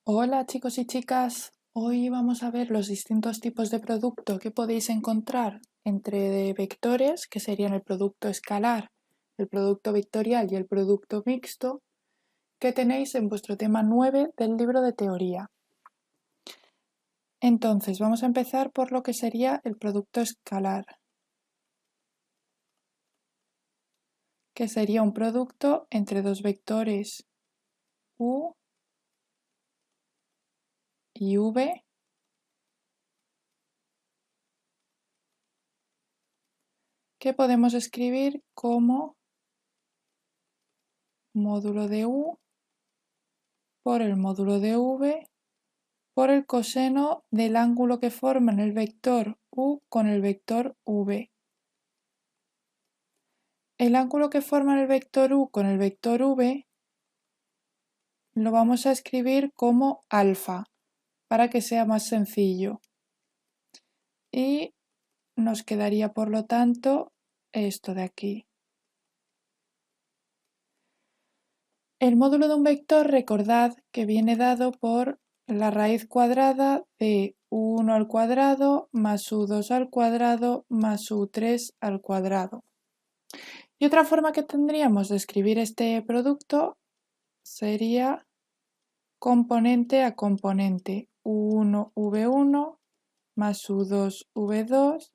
Hola chicos y chicas, hoy vamos a ver los distintos tipos de producto que podéis encontrar entre vectores, que serían el producto escalar, el producto vectorial y el producto mixto, que tenéis en vuestro tema 9 del libro de teoría. Entonces vamos a empezar por lo que sería el producto escalar, que sería un producto entre dos vectores u y v, que podemos escribir como módulo de u por el módulo de v por el coseno del ángulo que forman el vector u con el vector v. El ángulo que forman el vector u con el vector v lo vamos a escribir como alfa para que sea más sencillo. Y nos quedaría por lo tanto esto de aquí. El módulo de un vector, recordad que viene dado por la raíz cuadrada de u1 al cuadrado más u2 al cuadrado más u3 al cuadrado. Y otra forma que tendríamos de escribir este producto sería componente a componente, u1 v1 más u2 v2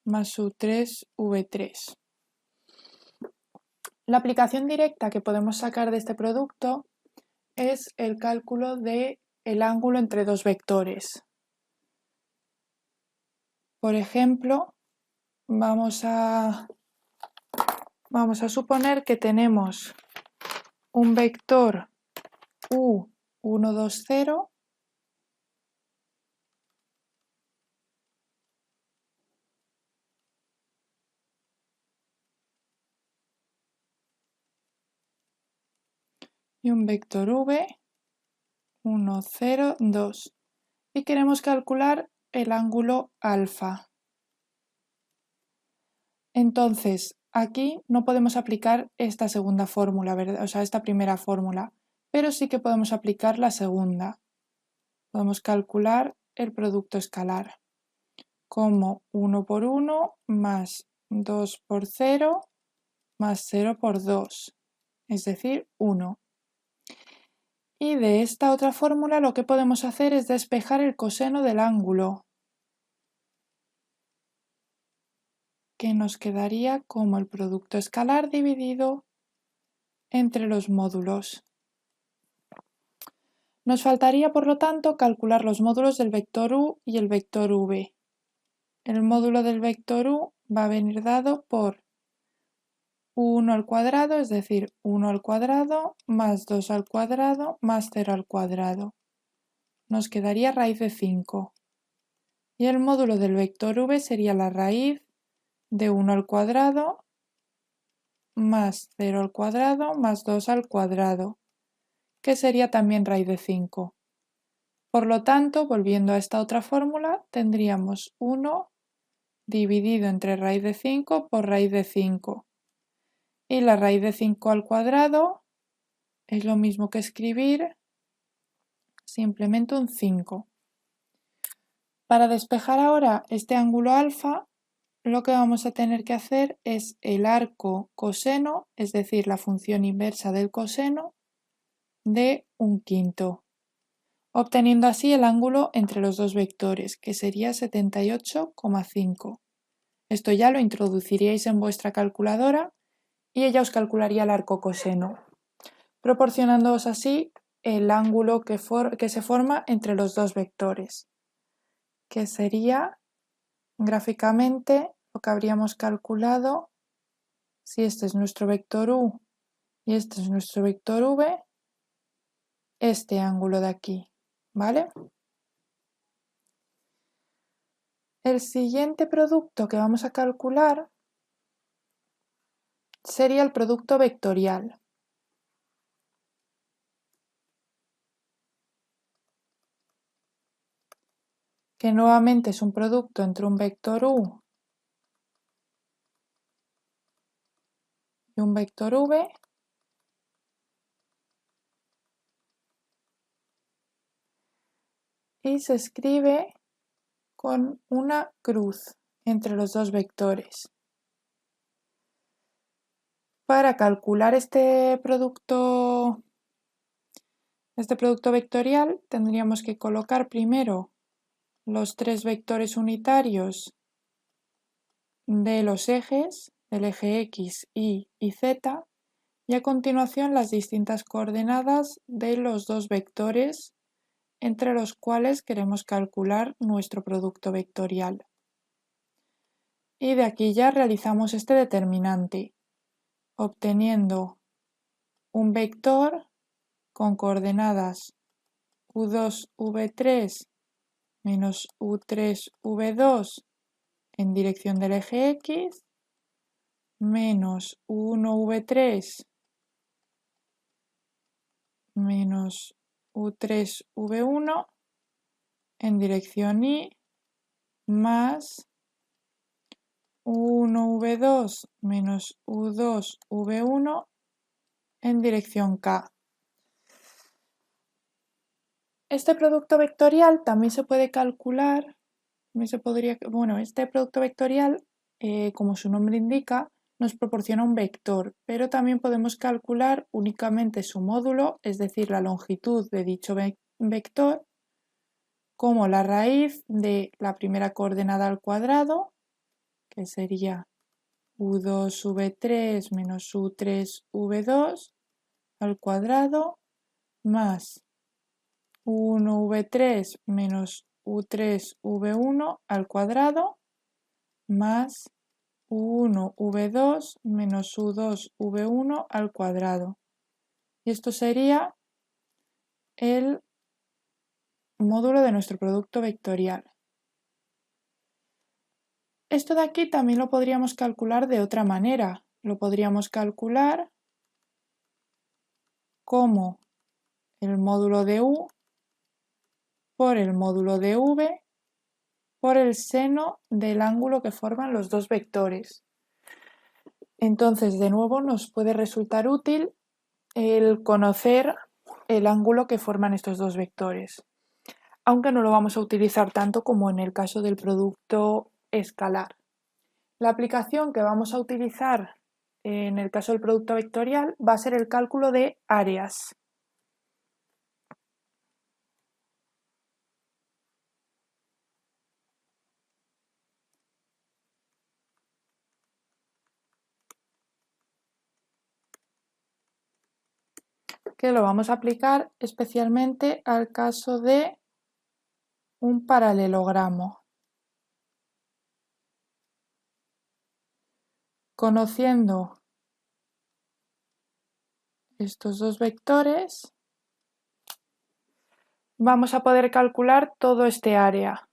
más u3 v3. La aplicación directa que podemos sacar de este producto es el cálculo del ángulo entre dos vectores. Por ejemplo, vamos a suponer que tenemos un vector u1, 2, 0 y un vector v 1, 0, 2 y queremos calcular el ángulo alfa. Entonces, aquí no podemos aplicar esta segunda fórmula, ¿verdad? O sea, esta primera fórmula, pero sí que podemos aplicar la segunda. Podemos calcular el producto escalar como 1 por 1 más 2 por 0 más 0 por 2, es decir, 1. Y de esta otra fórmula lo que podemos hacer es despejar el coseno del ángulo, que nos quedaría como el producto escalar dividido entre los módulos. Nos faltaría, por lo tanto, calcular los módulos del vector u y el vector v. El módulo del vector u va a venir dado por 1 al cuadrado, es decir, 1 al cuadrado más 2 al cuadrado más 0 al cuadrado. Nos quedaría raíz de 5. Y el módulo del vector v sería la raíz de 1 al cuadrado más 0 al cuadrado más 2 al cuadrado, que sería también raíz de 5. Por lo tanto, volviendo a esta otra fórmula, tendríamos 1 dividido entre raíz de 5 por raíz de 5. Y la raíz de 5 al cuadrado es lo mismo que escribir simplemente un 5. Para despejar ahora este ángulo alfa, lo que vamos a tener que hacer es el arco coseno, es decir, la función inversa del coseno, de un quinto, obteniendo así el ángulo entre los dos vectores, que sería 78,5. Esto ya lo introduciríais en vuestra calculadora y ella os calcularía el arco coseno, proporcionándoos así el ángulo que se forma entre los dos vectores, que sería gráficamente lo que habríamos calculado si este es nuestro vector u y este es nuestro vector v, este ángulo de aquí, ¿vale? El siguiente producto que vamos a calcular sería el producto vectorial. Que nuevamente es un producto entre un vector u y un vector v, y se escribe con una cruz entre los dos vectores. Para calcular este producto vectorial tendríamos que colocar primero los tres vectores unitarios de los ejes, del eje X, Y y Z, y a continuación las distintas coordenadas de los dos vectores entre los cuales queremos calcular nuestro producto vectorial. Y de aquí ya realizamos este determinante, obteniendo un vector con coordenadas u2, v3 menos u3, v2 en dirección del eje X, menos u1, v3 menos u3, v1 en dirección Y, más u1, v2 menos u2, v1 en dirección K. Este producto vectorial también se puede calcular, este producto vectorial, como su nombre indica, nos proporciona un vector, pero también podemos calcular únicamente su módulo, es decir, la longitud de dicho vector, como la raíz de la primera coordenada al cuadrado, que sería u2, v3 menos u3, v2 al cuadrado, más u1, v3 menos u3, v1 al cuadrado, más u1, v2 menos u2, v1 al cuadrado. Y esto sería el módulo de nuestro producto vectorial. Esto de aquí también lo podríamos calcular de otra manera. Lo podríamos calcular como el módulo de u por el módulo de v por el seno del ángulo que forman los dos vectores. Entonces, de nuevo, nos puede resultar útil el conocer el ángulo que forman estos dos vectores, aunque no lo vamos a utilizar tanto como en el caso del producto escalar. La aplicación que vamos a utilizar en el caso del producto vectorial va a ser el cálculo de áreas. Que lo vamos a aplicar especialmente al caso de un paralelogramo. Conociendo estos dos vectores, vamos a poder calcular todo este área.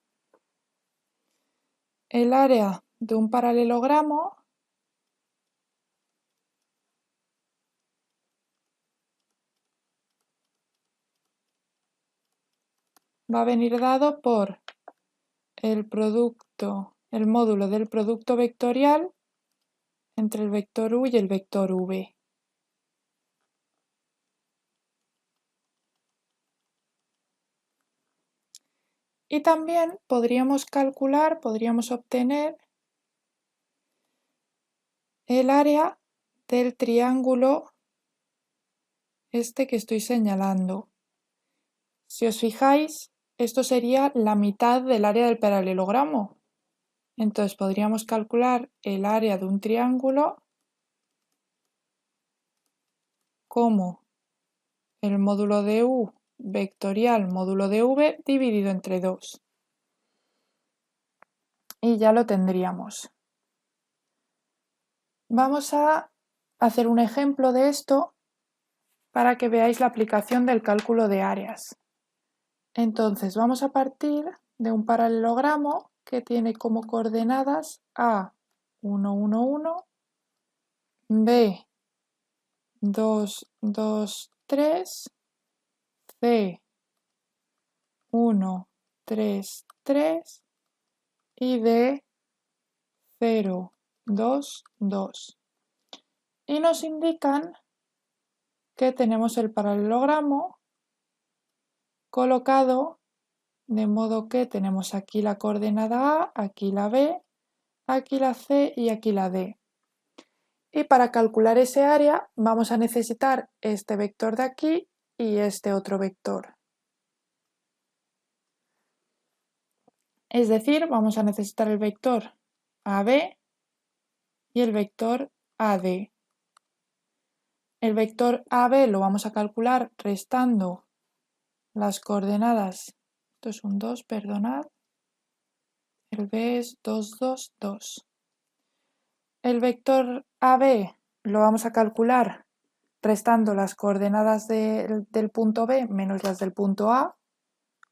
El área de un paralelogramo va a venir dado por el módulo del producto vectorial entre el vector u y el vector v. Y también podríamos obtener el área del triángulo este que estoy señalando. Si os fijáis, esto sería la mitad del área del paralelogramo. Entonces podríamos calcular el área de un triángulo como el módulo de u vectorial módulo de v dividido entre 2. Y ya lo tendríamos. Vamos a hacer un ejemplo de esto para que veáis la aplicación del cálculo de áreas. Entonces vamos a partir de un paralelogramo que tiene como coordenadas A 1, 1, 1, B 2, 2, 3, C 1, 3, 3 y D 0, 2, 2. Y nos indican que tenemos el paralelogramo colocado de modo que tenemos aquí la coordenada A, aquí la B, aquí la C y aquí la D. Y para calcular ese área vamos a necesitar este vector de aquí y este otro vector. Es decir, vamos a necesitar el vector AB y el vector AD. El vector AB lo vamos a calcular restando las coordenadas. Esto es un 2, perdonad. El B es 2, 2, 2. El vector AB lo vamos a calcular restando las coordenadas del punto B menos las del punto A,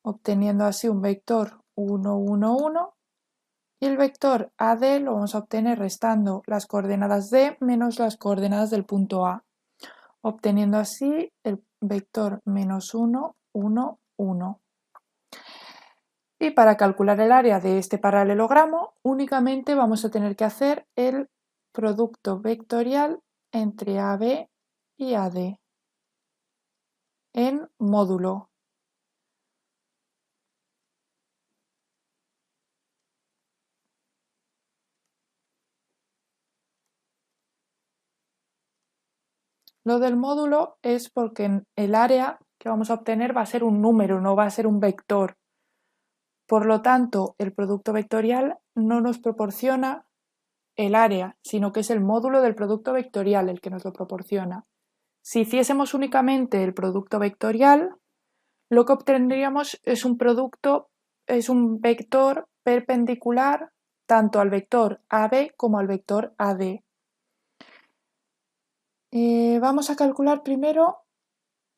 obteniendo así un vector 1, 1, 1. Y el vector AD lo vamos a obtener restando las coordenadas D menos las coordenadas del punto A, obteniendo así el vector menos 1, 1, 1. Y para calcular el área de este paralelogramo únicamente vamos a tener que hacer el producto vectorial entre AB y AD en módulo. Lo del módulo es porque el área que vamos a obtener va a ser un número, no va a ser un vector. Por lo tanto, el producto vectorial no nos proporciona el área, sino que es el módulo del producto vectorial el que nos lo proporciona. Si hiciésemos únicamente el producto vectorial, lo que obtendríamos es un vector perpendicular tanto al vector AB como al vector AD. Vamos a calcular primero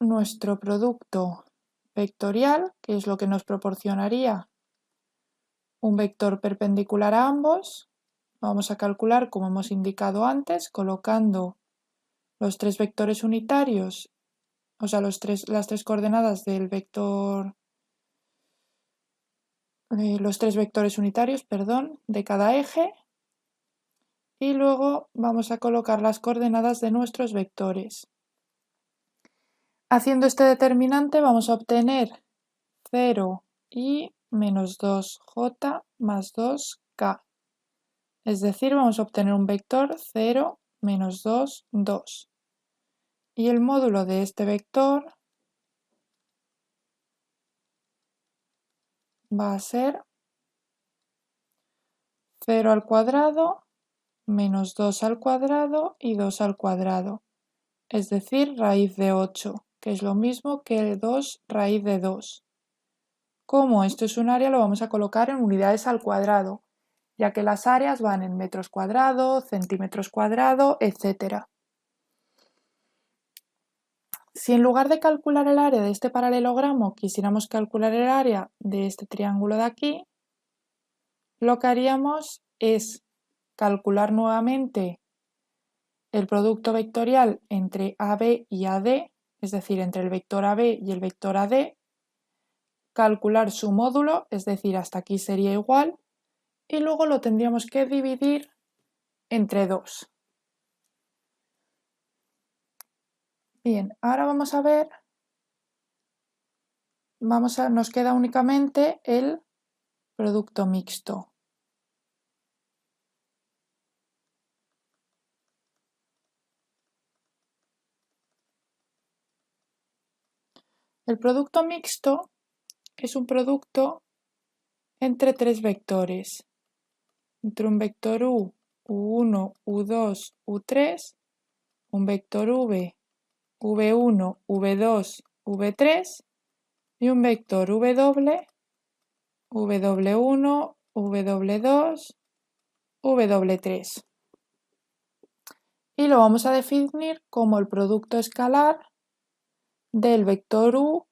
nuestro producto vectorial, que es lo que nos proporcionaría un vector perpendicular a ambos. Vamos a calcular, como hemos indicado antes, colocando los tres vectores unitarios, o sea, las tres coordenadas del vector, los tres vectores unitarios, perdón, de cada eje. Y luego vamos a colocar las coordenadas de nuestros vectores. Haciendo este determinante vamos a obtener 0 y menos 2j más 2k. Es decir, vamos a obtener un vector 0, menos 2, 2. Y el módulo de este vector va a ser 0 al cuadrado, menos 2 al cuadrado y 2 al cuadrado. Es decir, raíz de 8, que es lo mismo que 2 raíz de 2. Como esto es un área, lo vamos a colocar en unidades al cuadrado, ya que las áreas van en metros cuadrados, centímetros cuadrados, etc. Si en lugar de calcular el área de este paralelogramo quisiéramos calcular el área de este triángulo de aquí, lo que haríamos es calcular nuevamente el producto vectorial entre AB y AD, es decir, entre el vector AB y el vector AD, calcular su módulo, es decir, hasta aquí sería igual, y luego lo tendríamos que dividir entre 2. Bien, ahora vamos a ver, nos queda únicamente el producto mixto. El producto mixto es un producto entre tres vectores, entre un vector u, u1, u2, u3, un vector v, v1, v2, v3 y un vector w, w1, w2, w3. Y lo vamos a definir como el producto escalar del vector u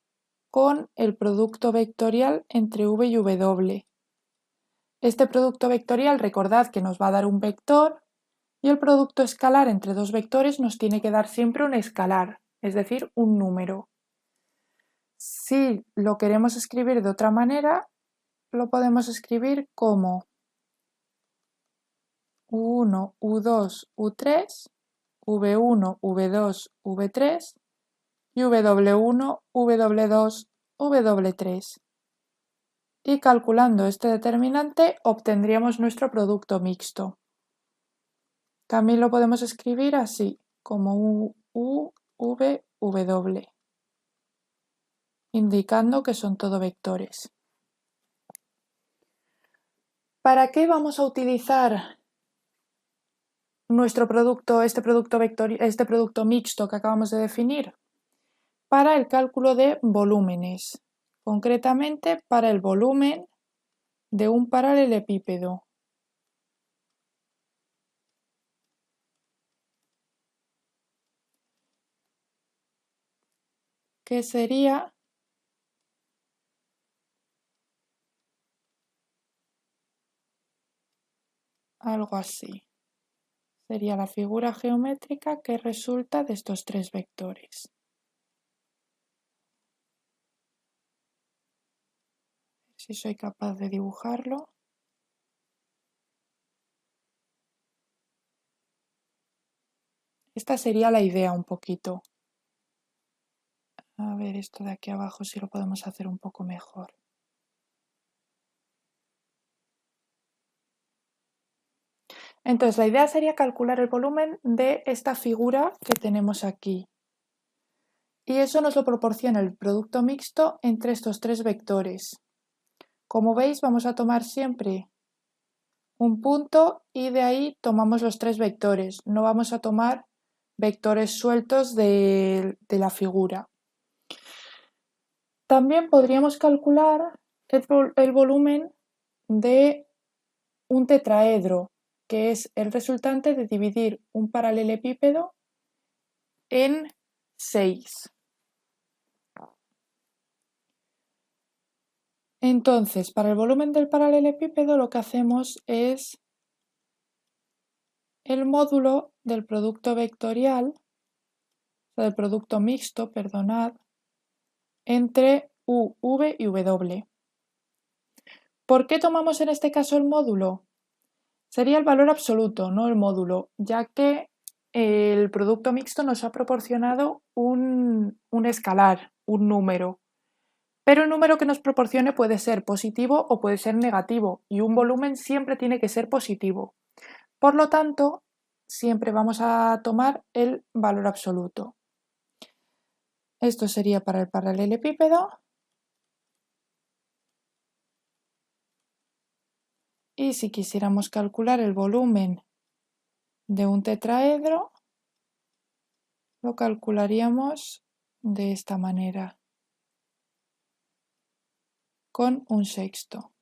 con el producto vectorial entre v y w. Este producto vectorial, recordad que nos va a dar un vector y el producto escalar entre dos vectores nos tiene que dar siempre un escalar, es decir, un número. Si lo queremos escribir de otra manera, lo podemos escribir como u1, u2, u3, v1, v2, v3 y w1, w2, w3. y calculando este determinante obtendríamos nuestro producto mixto. También lo podemos escribir así, como UVW, indicando que son todo vectores. ¿Para qué vamos a utilizar nuestro producto, este producto mixto que acabamos de definir? Para el cálculo de volúmenes, concretamente para el volumen de un paralelepípedo. Que sería algo así. Sería la figura geométrica que resulta de estos tres vectores. Si soy capaz de dibujarlo. Esta sería la idea un poquito. A ver esto de aquí abajo si lo podemos hacer un poco mejor. Entonces la idea sería calcular el volumen de esta figura que tenemos aquí. Y eso nos lo proporciona el producto mixto entre estos tres vectores. Como veis, vamos a tomar siempre un punto y de ahí tomamos los tres vectores. No vamos a tomar vectores sueltos de la figura. También podríamos calcular el volumen de un tetraedro, que es el resultante de dividir un paralelepípedo en 6. Entonces, para el volumen del paralelepípedo lo que hacemos es el módulo del producto vectorial, o sea, del producto mixto, perdonad, entre U, V y W. ¿Por qué tomamos en este caso el módulo? Sería el valor absoluto, no el módulo, ya que el producto mixto nos ha proporcionado un escalar, un número. Pero el número que nos proporcione puede ser positivo o puede ser negativo, y un volumen siempre tiene que ser positivo. Por lo tanto, siempre vamos a tomar el valor absoluto. Esto sería para el paralelepípedo. Y si quisiéramos calcular el volumen de un tetraedro, lo calcularíamos de esta manera, con un sexto.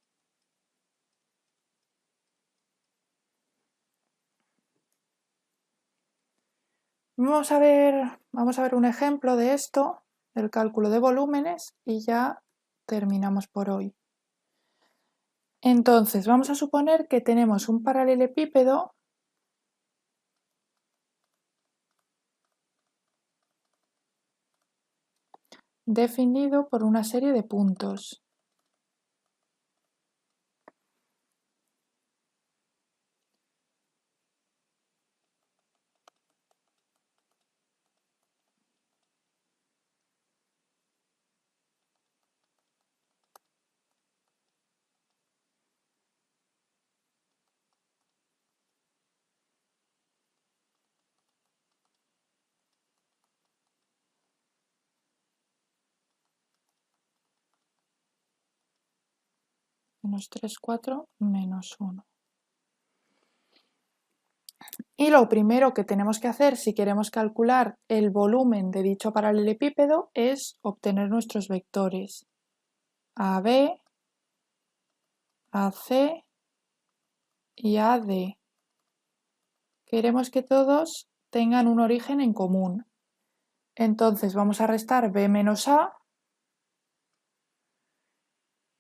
Vamos a ver un ejemplo de esto, del cálculo de volúmenes, y ya terminamos por hoy. Entonces, vamos a suponer que tenemos un paralelepípedo definido por una serie de puntos. Menos 3, 4, menos 1. Y lo primero que tenemos que hacer si queremos calcular el volumen de dicho paralelepípedo es obtener nuestros vectores AB, AC y AD. Queremos que todos tengan un origen en común. Entonces vamos a restar B menos A,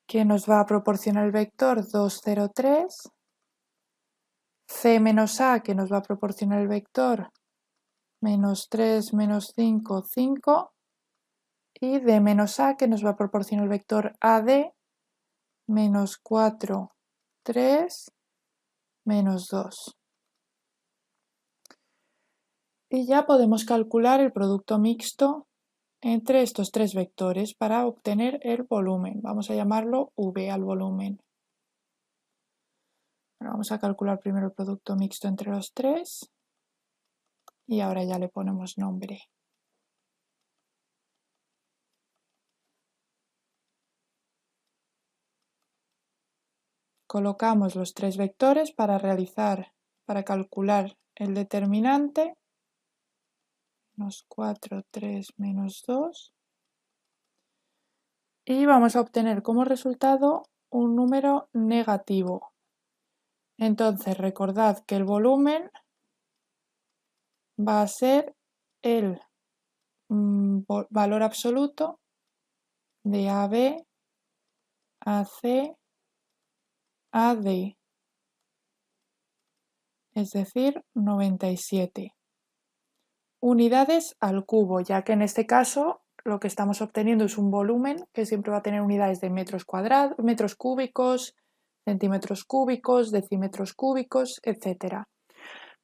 que nos va a proporcionar el vector 2, 0, 3. C menos A, que nos va a proporcionar el vector menos 3, menos 5, 5. Y D menos A, que nos va a proporcionar el vector AD, menos 4, 3, menos 2. Y ya podemos calcular el producto mixto entre estos tres vectores para obtener el volumen. Vamos a llamarlo V al volumen. Bueno, vamos a calcular primero el producto mixto entre los tres y ahora ya le ponemos nombre. Colocamos los tres vectores para calcular el determinante, menos 4, 3, menos 2, y vamos a obtener como resultado un número negativo. Entonces recordad que el volumen va a ser el valor absoluto de AB, AC, AD, es decir, 97 unidades al cubo, ya que en este caso lo que estamos obteniendo es un volumen que siempre va a tener unidades de metros cuadrados, metros cúbicos, centímetros cúbicos, decímetros cúbicos, etc.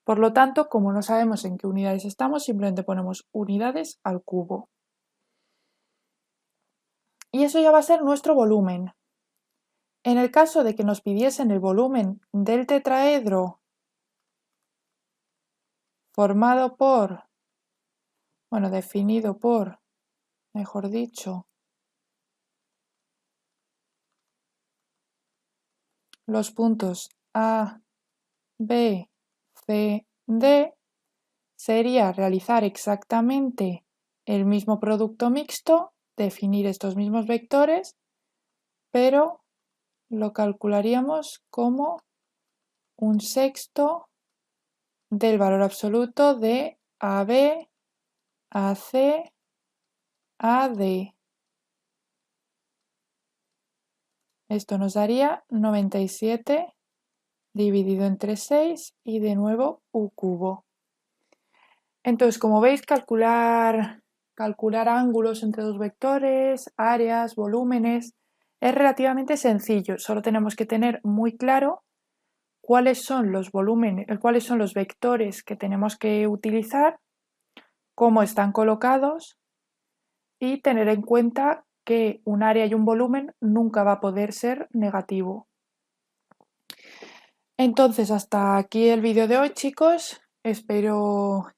Por lo tanto, como no sabemos en qué unidades estamos, simplemente ponemos unidades al cubo. Y eso ya va a ser nuestro volumen. En el caso de que nos pidiesen el volumen del tetraedro formado por, definido por, mejor dicho, los puntos A, B, C, D, sería realizar exactamente el mismo producto mixto, definir estos mismos vectores, pero lo calcularíamos como un sexto del valor absoluto de AB, AC, AD. Esto nos daría 97 dividido entre 6 y de nuevo U cubo. Entonces, como veis, calcular ángulos entre dos vectores, áreas, volúmenes, es relativamente sencillo. Solo tenemos que tener muy claro cuáles son los vectores que tenemos que utilizar, cómo están colocados y tener en cuenta que un área y un volumen nunca va a poder ser negativo. Entonces, hasta aquí el vídeo de hoy, chicos. Espero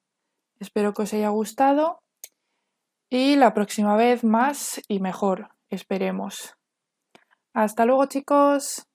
que os haya gustado y la próxima vez más y mejor, esperemos. Hasta luego, chicos.